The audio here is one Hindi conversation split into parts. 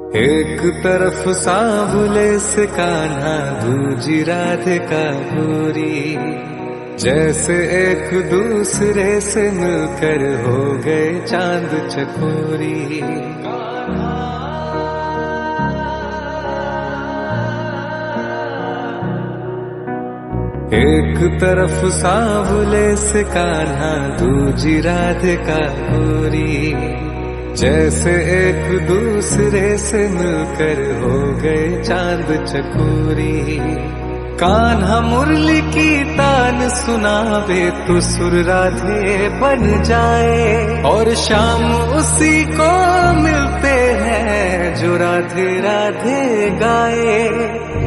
एक तरफ सांवले से कान्हा, दूजी राधिका गोरी, जैसे एक दूसरे से मिलकर हो गए चांद चकोरी। एक तरफ सांवले से कान्हा, दूजी राधिका गोरी, जैसे एक दूसरे से मिलकर हो गए चांद चकोरी। कान्हा मुरली की तान सुनावे तो सुर राधे बन जाए, और शाम उसी को मिलते हैं जो राधे राधे गाए।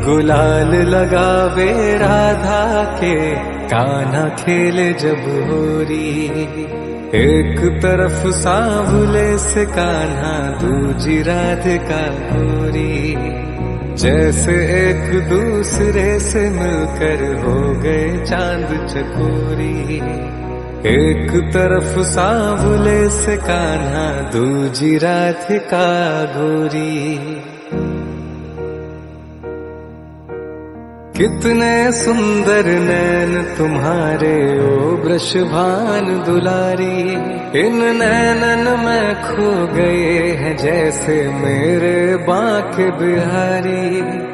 गुलाल लगावे राधा के, कान्हा खेले जब होरी। एक तरफ सांवले से कान्हा, दूजी राधिका गोरी, जैसे एक दूसरे से मिलकर हो गए चांद चकोरी। एक तरफ सांवले से कान्हा, दूजी राधिका गोरी। कितने सुंदर नैन तुम्हारे ओ वृषभान दुलारी, इन नैनन में खो गए हैं जैसे मेरे बांके बिहारी।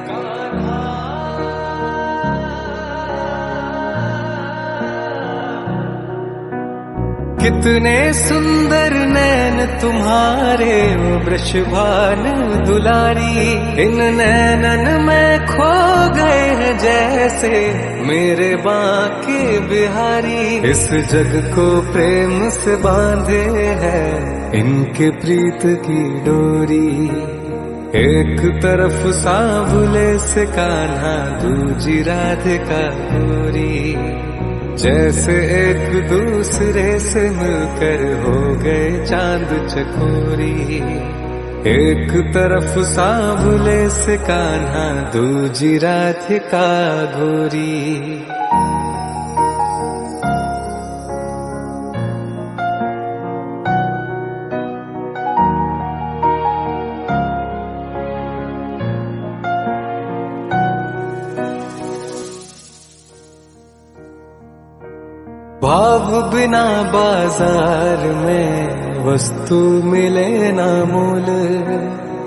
कितने सुंदर नैन तुम्हारे ओ वृषभान दुलारी, इन नैनन में खो गए हैं जैसे मेरे बांके बिहारी। इस जग को प्रेम से बांधे है इनके प्रीत की डोरी। एक तरफ सांवले से कान्हा, दूजी राधिका गोरी, जैसे एक दूसरे से मिलकर हो गए चांद चकोरी। एक तरफ सांवले से कान्हा, दूजी राधिका गोरी। भाव बिना बाजार में वस्तु मिले ना मोल,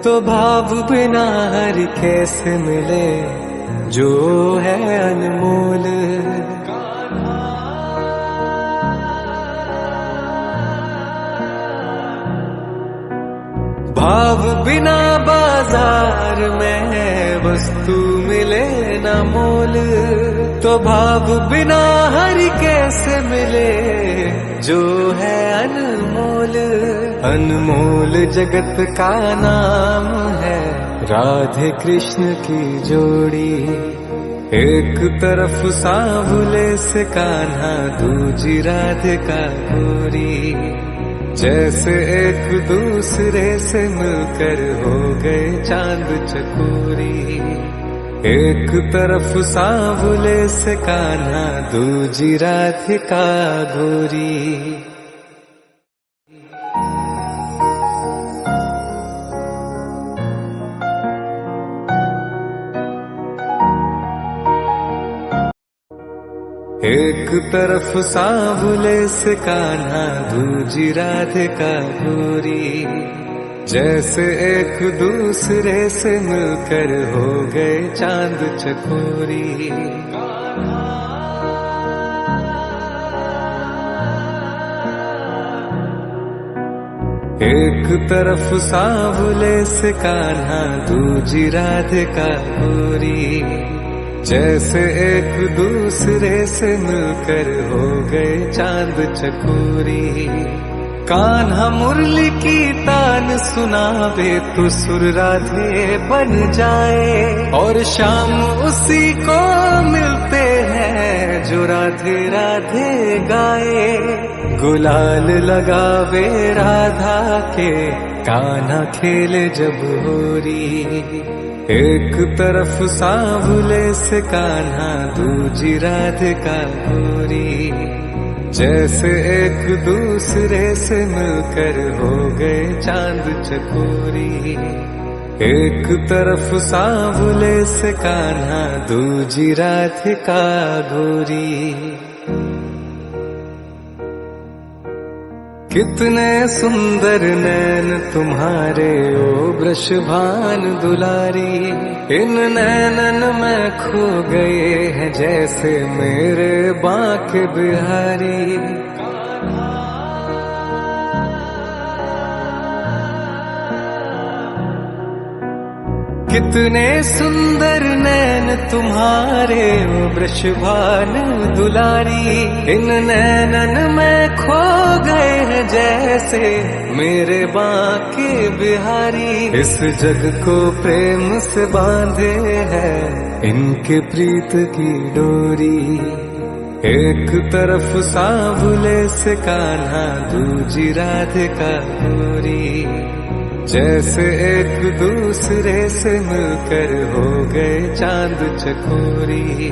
तो भाव बिना हरि कैसे मिले जो है अनमोल। भाव बिना बाजार में वस्तु मिले न मोल, तो भाव बिना हरि कैसे मिले जो है अनमोल। अनमोल जगत का नाम है राधे कृष्ण की जोड़ी। एक तरफ सांवले से कान्हा, दूजी राधिका गोरी, जैसे एक दूसरे से मिलकर हो गए चांद चकोरी। एक तरफ सांवले से कान्हा, दूजी राधिका गोरी। एक तरफ सांवले से कान्हा, दूजी राधिका गोरी, जैसे एक दूसरे से मिलकर हो गए चांद चकोरी। एक तरफ सांवले से कान्हा, दूजी राधिका गोरी, जैसे एक दूसरे से मिलकर हो गए चांद चकोरी। कान्हा मुरली की तान सुनावे तो सुर राधे बन जाए, और शाम उसी को मिलते हैं जो राधे राधे गाए। गुलाल लगावे राधा के, कान्हा खेले जब होरी। एक तरफ सांवले से कान्हा, दूजी राधिका गोरी, जैसे एक दूसरे से मिलकर हो गए चांद चकोरी। एक तरफ सांवले से कान्हा, दूजी राधिका गोरी। कितने सुंदर नैन तुम्हारे ओ वृषभान दुलारी, इन नैनन में खो गए हैं जैसे मेरे बांके बिहारी। कितने सुंदर नैन तुम्हारे ओ वृषभान दुलारी, इन नैनन में खो गए हैं जैसे मेरे बांके बिहारी। इस जग को प्रेम से बांधे है इनके प्रीत की डोरी। एक तरफ सांवले से कान्हा, दूजी राधिका गोरी। जैसे एक दूसरे से मिलकर हो गए चांद चकोरी।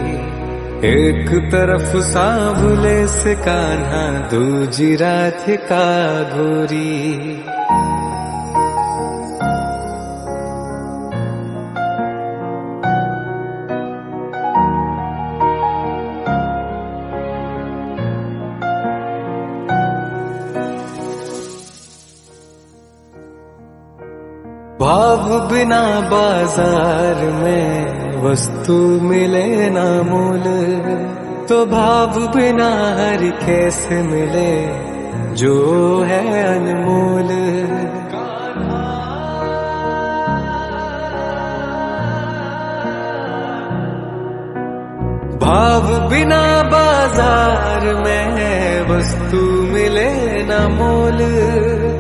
एक तरफ सांवले से कान्हा, दूजी राधिका गोरी। भाव बिना बाजार में वस्तु मिले ना मोल, तो भाव बिना हर कैसे मिले जो है अनमोल। भाव बिना बाजार में वस्तु मिले ना मोल,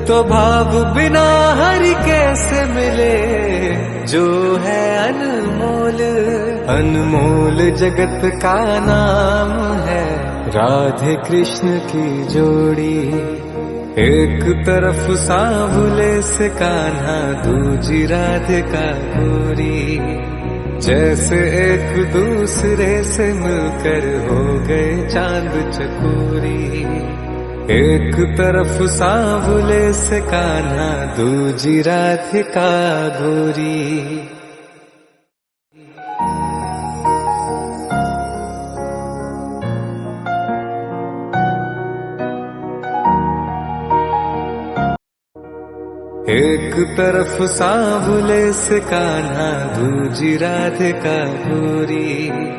तो भाव बिना हर कैसे मिले जो है अनमोल। अनमोल जगत का नाम है राधे कृष्ण की जोड़ी। एक तरफ सांवले से कान्हा, दूजी राधिका गोरी। जैसे एक दूसरे से मिलकर हो गए चांद चकोरी। एक तरफ सांवले से कान्हा, दूजी राधिका गोरी। एक तरफ सांवले से कान्हा, दूजी राधिका गोरी।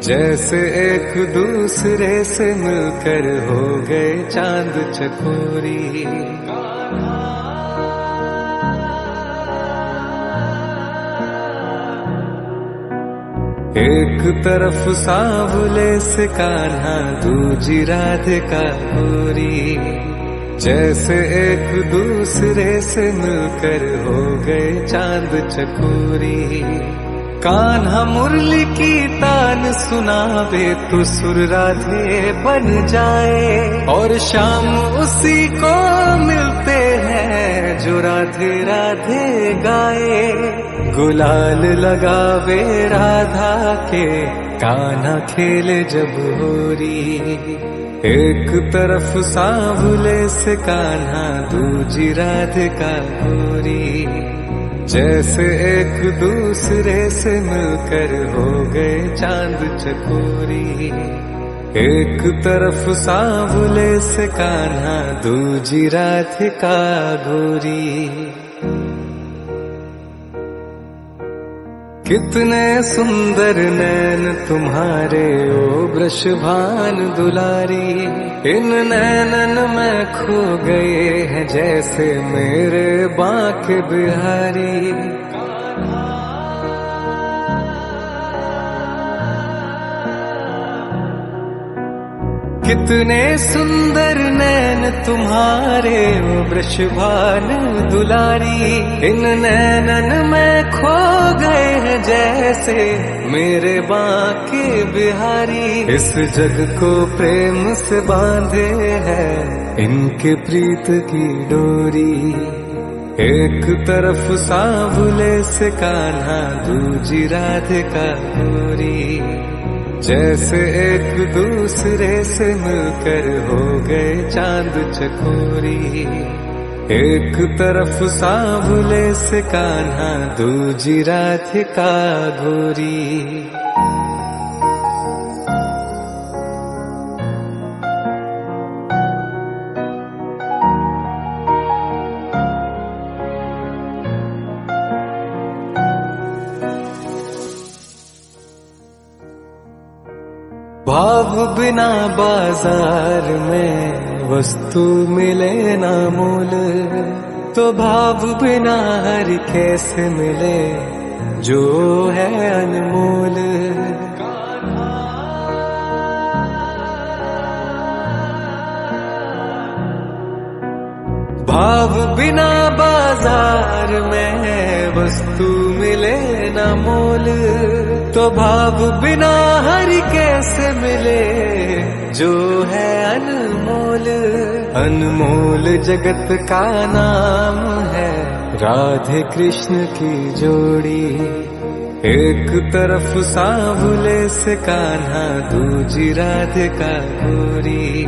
जैसे एक दूसरे से मिलकर हो गए चांद चकोरी। एक तरफ सांवले से कान्हा, दूजी राधिका गोरी। जैसे एक दूसरे से मिलकर हो गए चांद चकोरी। कान्हा मुरली की तान सुनावे तो सुर राधे बन जाए, और शाम उसी को मिलते हैं जो राधे राधे गाए। गुलाल लगावे राधा के, कान्हा खेले जब होरी। एक तरफ सांवले से कान्हा, दूजी राधिका गोरी। जैसे एक दूसरे से मिलकर हो गए चांद चकोरी। एक तरफ सांवले से कान्हा, दूजी राधिका गोरी। कितने सुंदर नैन तुम्हारे ओ वृषभान दुलारी, इन नैनन में खो गए हैं जैसे मेरे बांके बिहारी। कितने सुंदर नैन तुम्हारे ओ वृषभान दुलारी, इन नैनन में खो गए हैं जैसे मेरे बांके बिहारी। इस जग को प्रेम से बांधे है इनके प्रीत की डोरी। एक तरफ सांवले से कान्हा, दूजी राधिका गोरी। जैसे एक दूसरे से मिलकर हो गए चांद चकोरी। एक तरफ सांवले से कान्हा, दूजी राधिका गोरी। भाव बिना बाजार में वस्तु मिले ना मूल, तो भाव बिना हर कैसे मिले जो है अनमोल। भाव बिना बाजार में वस्तु मिले न मोल, तो भाव बिना हर कैसे मिले जो है अनमोल। अनमोल जगत का नाम है राधे कृष्ण की जोड़ी। एक तरफ सांवले से कान्हा, दूजी राधिका गोरी।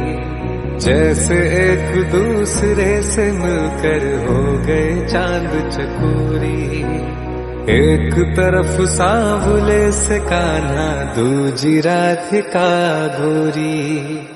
जैसे एक दूसरे से मिलकर हो गए चांद चकोरी। एक तरफ सांवले से कान्हा, दूजी राधिका गोरी।